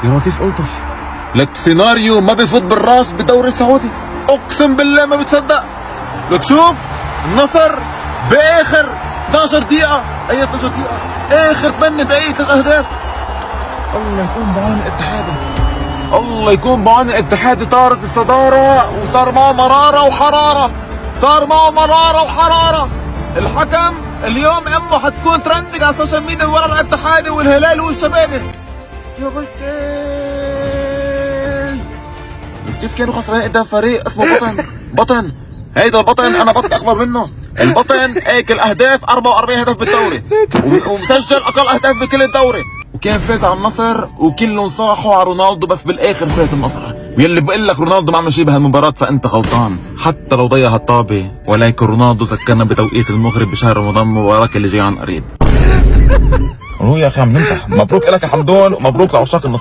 يا لطيف الطف، لك سيناريو ما بفوت بالراس بالدوري السعودي، اقسم بالله ما بتصدق. لك شوف النصر باخر 12 دقيقة، اي 12 دقيقة، اخر 8 دقايق 3 اهداف. الله يكون بعون الاتحاد، الله يكون بعون الاتحاد. طارت الصدارة وصار معه مرارة وحرارة، صار معه مرارة وحرارة. الحكم اليوم امه حتكون ترندق على السوشيال ميديا ورا الاتحادي والهلال والشبابي. يا بطل كيف كانوا خسرانين قدام فريق اسمه بطن. هيدا البطن انا بطل اكبر منه. البطن اكل اهداف 44 هدف بالدوري ومسجل اقل اهداف بكل الدوري، وكان فاز على النصر وكلهم صاحوا على رونالدو بس بالاخر فاز النصر. ويلي بقول لك رونالدو ما عمل شيء بهالمباراة فانت غلطان، حتى لو ضيع هالطابة. ولكن رونالدو ذكرنا بتوقيت المغرب بشهر رمضان مبارك اللي جاي عن قريب. يا اخي عم نمزح. مبروك لك يا حمدون ومبروك لعشاق النصر.